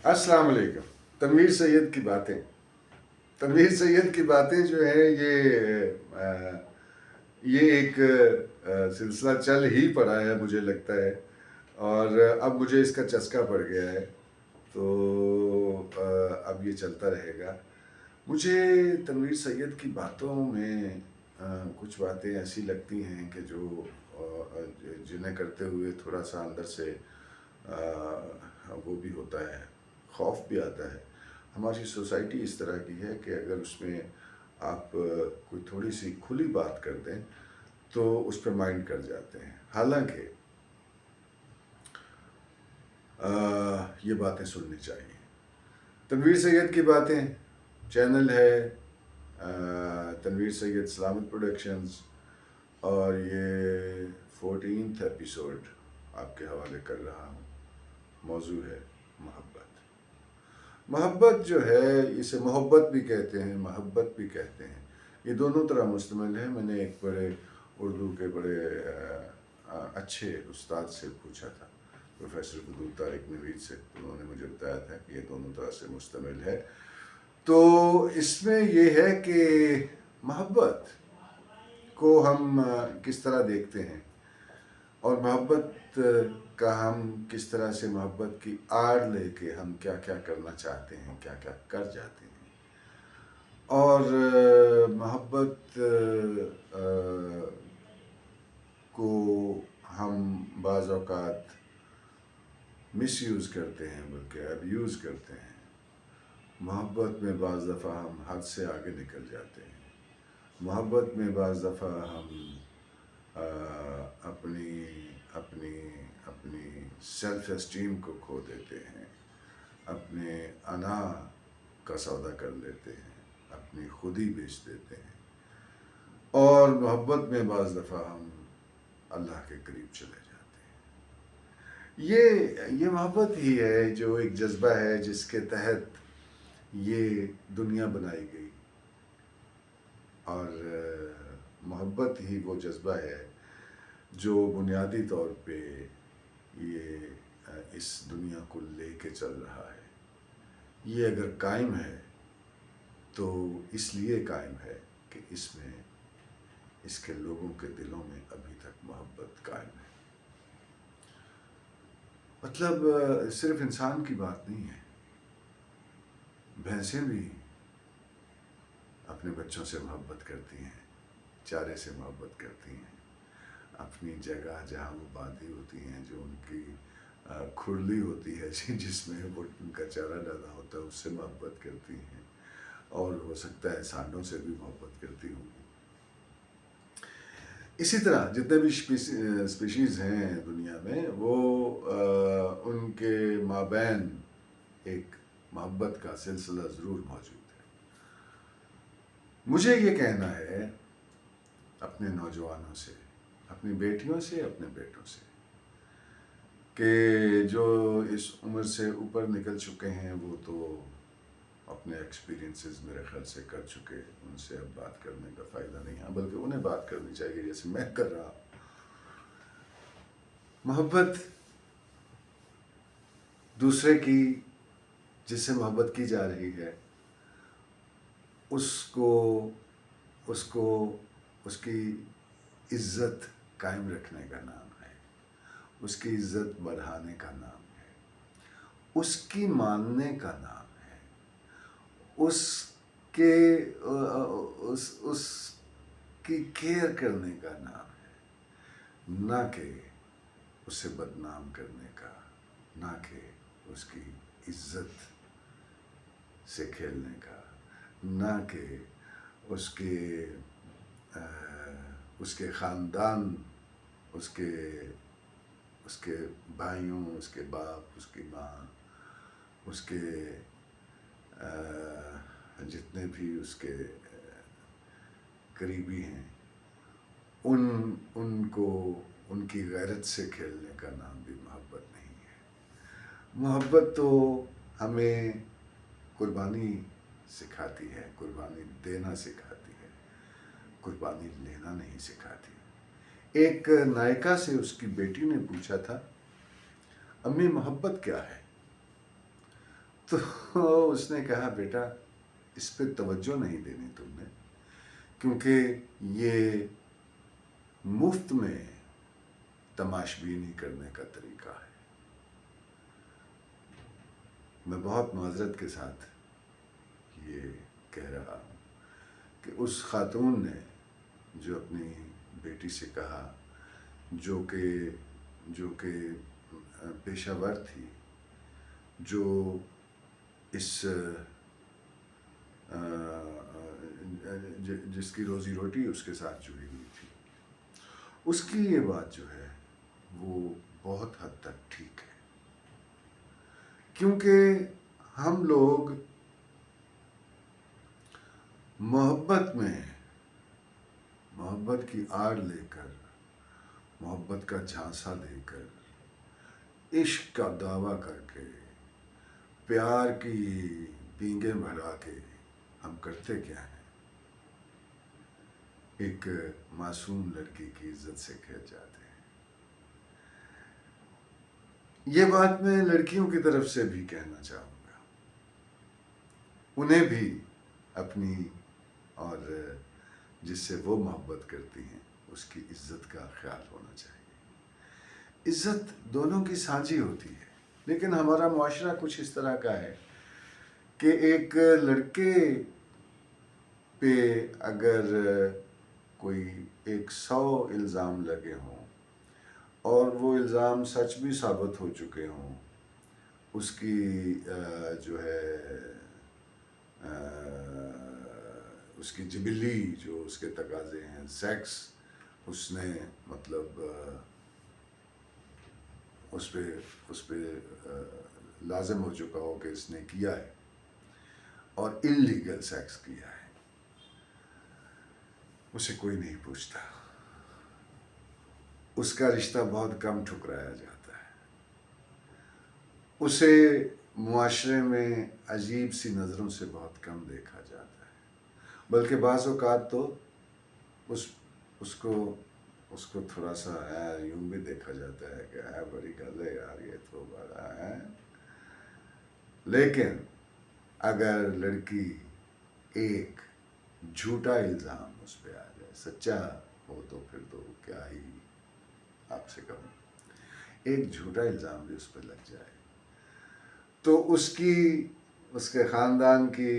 السلام علیکم۔ تنویر سید کی باتیں، تنویر سید کی باتیں جو ہے یہ ایک سلسلہ چل ہی پڑا ہے مجھے لگتا ہے، اور اب مجھے اس کا چسکا پڑ گیا ہے، تو اب یہ چلتا رہے گا۔ مجھے تنویر سید کی باتوں میں کچھ باتیں ایسی لگتی ہیں کہ جو جنہیں کرتے ہوئے تھوڑا سا اندر سے وہ بھی ہوتا ہے، خوف بھی آتا ہے۔ ہماری سوسائٹی اس طرح کی ہے کہ اگر اس میں آپ کوئی تھوڑی سی کھلی بات کر دیں تو اس پہ مائنڈ کر جاتے ہیں، حالانکہ یہ باتیں سننی چاہیے۔ تنویر سید کی باتیں چینل ہے تنویر سید سلامت پروڈکشنز، اور یہ 14th ایپیسوڈ آپ کے حوالے کر رہا ہوں۔ موضوع ہے محبت۔ محبت جو ہے، اسے محبت بھی کہتے ہیں، محبت بھی کہتے ہیں، یہ دونوں طرح مشتمل ہے۔ میں نے ایک بڑے اردو کے بڑے اچھے استاد سے پوچھا تھا، پروفیسر بدول طارق نوید سے، انہوں نے مجھے بتایا تھا کہ یہ دونوں طرح سے مشتمل ہے۔ تو اس میں یہ ہے کہ محبت کو ہم کس طرح دیکھتے ہیں، اور محبت کا ہم کس طرح سے محبت کی آڑ لے کے ہم کیا کیا کرنا چاہتے ہیں، کیا کیا کر جاتے ہیں، اور محبت کو ہم بعض اوقات مس یوز کرتے ہیں، بلکہ ابیوز کرتے ہیں۔ محبت میں بعض دفعہ ہم حد سے آگے نکل جاتے ہیں۔ محبت میں بعض دفعہ ہم اپنی اپنی اپنی سیلف اسٹیم کو کھو دیتے ہیں، اپنے انا کا سودا کر لیتے ہیں، اپنی خودی بیچ دیتے ہیں، اور محبت میں بعض دفعہ ہم اللہ کے قریب چلے جاتے ہیں۔ یہ محبت ہی ہے جو ایک جذبہ ہے جس کے تحت یہ دنیا بنائی گئی، اور محبت ہی وہ جذبہ ہے جو بنیادی طور پہ یہ اس دنیا کو لے کے چل رہا ہے۔ یہ اگر قائم ہے تو اس لیے قائم ہے کہ اس میں اس کے لوگوں کے دلوں میں ابھی تک محبت قائم ہے۔ مطلب صرف انسان کی بات نہیں ہے، بھینسیں بھی اپنے بچوں سے محبت کرتی ہیں، چارے سے محبت کرتی ہیں، اپنی جگہ جہاں وہ باندھی ہوتی ہیں، جو ان کی کھرلی ہوتی ہے جس میں وہ ان کا چارہ ڈالا ہوتا ہے، اس سے محبت کرتی ہیں، اور ہو سکتا ہے سانڈوں سے بھی محبت کرتی ہوں گی۔ اسی طرح جتنے بھی اسپیشیز ہیں دنیا میں، وہ ان کے مابین ایک محبت کا سلسلہ ضرور موجود ہے۔ مجھے یہ کہنا ہے اپنے نوجوانوں سے، اپنی بیٹیوں سے، اپنے بیٹوں سے، کہ جو اس عمر سے اوپر نکل چکے ہیں وہ تو اپنے ایکسپیرینسز میرے خیال سے کر چکے، ان سے اب بات کرنے کا فائدہ نہیں ہے، بلکہ انہیں بات کرنی چاہیے جیسے میں کر رہا ہوں۔ محبت دوسرے کی، جس سے محبت کی جا رہی ہے، اس کی عزت قائم رکھنے کا نام ہے، اس کی عزت بڑھانے کا نام ہے، اس کی ماننے کا نام ہے، اس کی کیئر کرنے کا نام ہے، نہ کہ اسے بدنام کرنے کا، نہ کہ اس کی عزت سے کھیلنے کا، نہ کہ اس کے خاندان، اس کے بھائیوں، اس کے باپ، اس کی ماں، اس کے جتنے بھی اس کے قریبی ہیں، ان کی غیرت سے کھیلنے کا نام بھی محبت نہیں ہے۔ محبت تو ہمیں قربانی سکھاتی ہے، قربانی دینا سکھاتی ہے، قربانی لینا نہیں سکھاتی۔ ایک نائکا سے اس کی بیٹی نے پوچھا تھا، امی محبت کیا ہے؟ تو اس نے کہا بیٹا اس پہ توجہ نہیں دینی تم نے، کیونکہ یہ مفت میں تماشبینی کرنے کا طریقہ ہے۔ میں بہت معذرت کے ساتھ یہ کہہ رہا ہوں کہ اس خاتون نے جو اپنی بیٹی سے کہا، جو کہ پیشہ ور تھی، جو جس کی روزی روٹی اس کے ساتھ جڑی ہوئی تھی، اس کی یہ بات جو ہے وہ بہت حد تک ٹھیک ہے، کیونکہ ہم لوگ محبت کی آڑ لے کر، محبت کا جھانسا دے کر، عشق کا دعویٰ کر کے، پیار کی پینگیں بھرا کے ہم کرتے کیا ہیں؟ ایک معصوم لڑکی کی عزت سے کھیل جاتے ہیں۔ یہ بات میں لڑکیوں کی طرف سے بھی کہنا چاہوں گا، انہیں بھی اپنی اور جس سے وہ محبت کرتی ہیں اس کی عزت کا خیال ہونا چاہیے۔ عزت دونوں کی سانجھی ہوتی ہے، لیکن ہمارا معاشرہ کچھ اس طرح کا ہے کہ ایک لڑکے پہ اگر کوئی 100 الزام لگے ہوں اور وہ الزام سچ بھی ثابت ہو چکے ہوں، اس کی جو ہے اس کی جبلی جو اس کے تقاضے ہیں، سیکس اس نے مطلب اس پہ لازم ہو چکا ہو کہ اس نے کیا ہے اور انلیگل سیکس کیا ہے، اسے کوئی نہیں پوچھتا، اس کا رشتہ بہت کم ٹھکرایا جاتا ہے، اسے معاشرے میں عجیب سی نظروں سے بہت کم دیکھا جاتا ہے، بلکہ بعض اوقات تو اس کو تھوڑا سا یوں بھی دیکھا جاتا ہے کہ بڑی گل ہے یار، یہ تو بڑا ہے۔ لیکن اگر لڑکی ایک جھوٹا الزام اس پہ آ جائے، سچا ہو تو پھر تو کیا ہی آپ سے کہوں، ایک جھوٹا الزام بھی اس پہ لگ جائے تو اس کے خاندان کی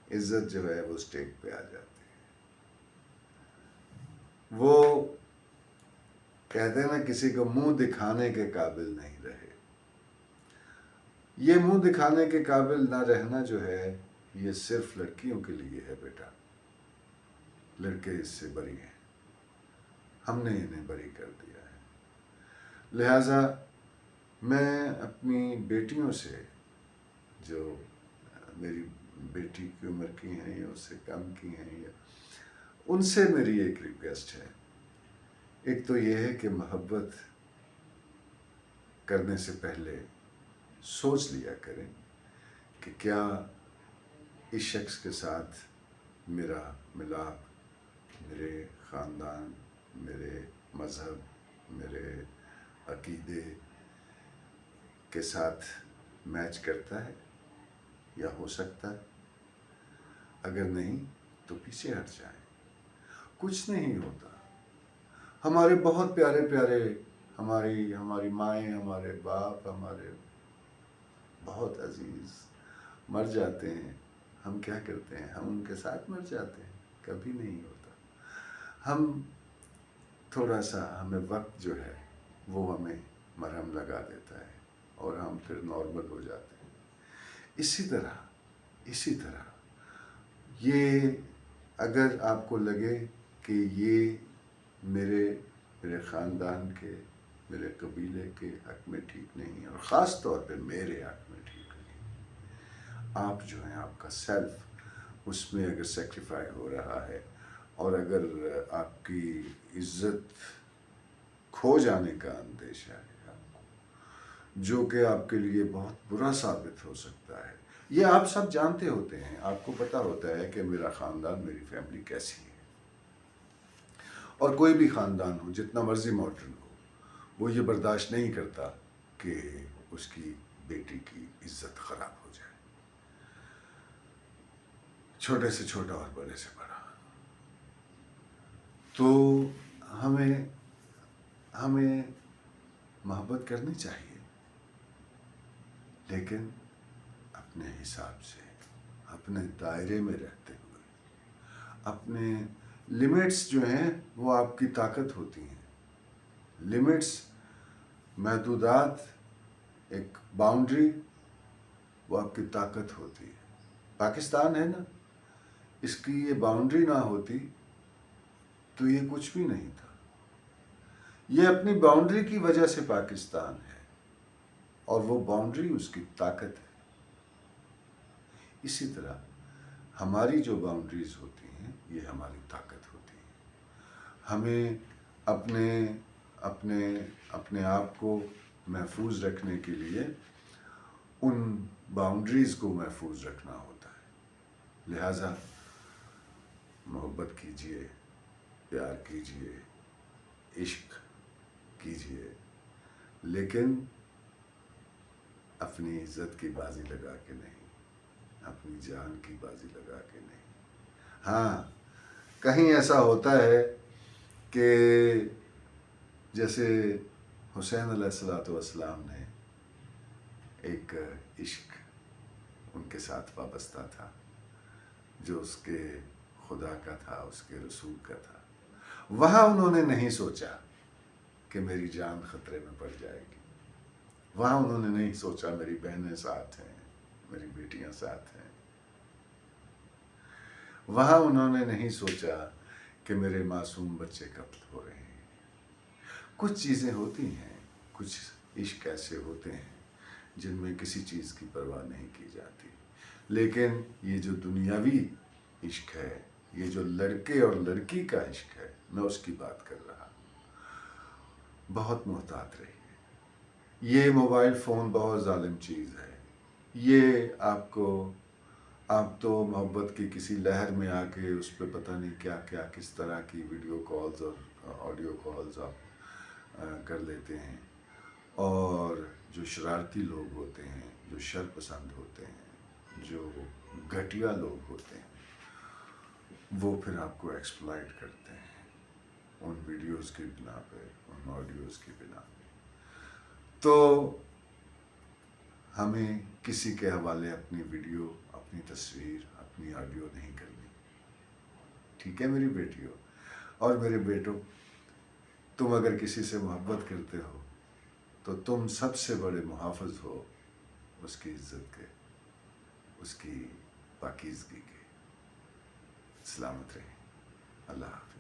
عزت جو ہے وہ اسٹیک پہ آ جاتی ہے۔ وہ کہتے ہیں نا، کسی کو منہ دکھانے کے قابل نہیں رہے۔ یہ منہ دکھانے کے قابل نہ رہنا جو ہے یہ صرف لڑکیوں کے لیے ہے بیٹا، لڑکے اس سے بری ہیں، ہم نے انہیں بری کر دیا ہے۔ لہٰذا میں اپنی بیٹیوں سے، جو میری بیٹی کی عمر کی ہیں یا اس سے کم کی ہیں، یا ان سے میری ایک ریکویسٹ ہے، ایک تو یہ ہے کہ محبت کرنے سے پہلے سوچ لیا کریں کہ کیا اس شخص کے ساتھ میرا ملاپ میرے خاندان، میرے مذہب، میرے عقیدے کے ساتھ میچ کرتا ہے یا ہو سکتا ہے۔ اگر نہیں تو پیچھے ہٹ جائیں، کچھ نہیں ہوتا۔ ہمارے بہت پیارے پیارے ہماری مائیں، ہمارے باپ، ہمارے بہت عزیز مر جاتے ہیں، ہم کیا کرتے ہیں؟ ہم ان کے ساتھ مر جاتے ہیں، کبھی نہیں ہوتا۔ تھوڑا سا ہمیں وقت جو ہے وہ ہمیں مرہم لگا دیتا ہے اور ہم پھر نارمل ہو جاتے ہیں۔ اسی طرح یہ اگر آپ کو لگے کہ یہ میرے خاندان کے، میرے قبیلے کے حق میں ٹھیک نہیں ہے، اور خاص طور پہ میرے حق میں ٹھیک نہیں ہے، آپ جو ہیں، آپ کا سیلف اس میں اگر سیکریفائی ہو رہا ہے، اور اگر آپ کی عزت کھو جانے کا اندیشہ ہے آپ کو، جو کہ آپ کے لیے بہت برا ثابت ہو سکتا ہے، یہ آپ سب جانتے ہوتے ہیں، آپ کو پتہ ہوتا ہے کہ میرا خاندان، میری فیملی کیسی ہے، اور کوئی بھی خاندان ہو، جتنا مرضی ماڈرن ہو، وہ یہ برداشت نہیں کرتا کہ اس کی بیٹی کی عزت خراب ہو جائے۔ چھوٹے سے چھوٹا اور بڑے سے بڑا. تو ہمیں محبت کرنی چاہیے، لیکن اپنے حساب سے، اپنے دائرے میں رہتے ہوئے. اپنے لمٹس جو ہیں وہ آپ کی طاقت ہوتی ہیں. لمٹس، محدودات، ایک باؤنڈری، وہ آپ کی طاقت ہوتی ہے. پاکستان ہے نا، اس کی یہ باؤنڈری نہ ہوتی تو یہ کچھ بھی نہیں تھا. یہ اپنی باؤنڈری کی وجہ سے پاکستان ہے، اور وہ باؤنڈری اس کی طاقت ہے. اسی طرح ہماری جو باؤنڈریز ہوتی ہیں یہ ہماری طاقت ہوتی ہے. ہمیں اپنے آپ کو محفوظ رکھنے کے لیے ان باؤنڈریز کو محفوظ رکھنا ہوتا ہے. لہٰذا محبت کیجیے، پیار کیجیے، عشق کیجیے، لیکن اپنی عزت کی بازی لگا کے نہیں، اپنی جان کی بازی لگا کے نہیں. ہاں، کہیں ایسا ہوتا ہے کہ جیسے حسین علیہ السلام نے ایک عشق ان کے ساتھ وابستہ تھا، جو اس کے خدا کا تھا، اس کے رسول کا تھا. وہاں انہوں نے نہیں سوچا کہ میری جان خطرے میں پڑ جائے گی. وہاں انہوں نے نہیں سوچا میری بہنیں ساتھ ہیں، میری بیٹیاں ساتھ ہیں. وہاں انہوں نے نہیں سوچا کہ میرے معصوم بچے قتل ہو رہے ہیں. کچھ چیزیں ہوتی ہیں، کچھ عشق ایسے ہوتے ہیں جن میں کسی چیز کی پرواہ نہیں کی جاتی. لیکن یہ جو دنیاوی عشق ہے، یہ جو لڑکے اور لڑکی کا عشق ہے، میں اس کی بات کر رہا ہوں. بہت محتاط رہیے. یہ موبائل فون بہت ظالم چیز ہے. یہ آپ تو محبت کی کسی لہر میں آ کے اس پہ پتہ نہیں کیا کیا کس طرح کی ویڈیو کالز اور آڈیو کالز آپ کر لیتے ہیں. اور جو شرارتی لوگ ہوتے ہیں، جو شر پسند ہوتے ہیں، جو گھٹیا لوگ ہوتے ہیں، وہ پھر آپ کو ایکسپلائٹ کرتے ہیں ان ویڈیوز کی بنا پہ، ان آڈیوز کی بنا پہ. تو ہمیں کسی کے حوالے اپنی ویڈیو، اپنی تصویر، اپنی آڈیو نہیں کرنی. ٹھیک ہے میری بیٹیوں اور میرے بیٹوں، تم اگر کسی سے محبت کرتے ہو تو تم سب سے بڑے محافظ ہو اس کی عزت کے، اس کی پاکیزگی کے. سلامت رہیں. اللہ حافظ.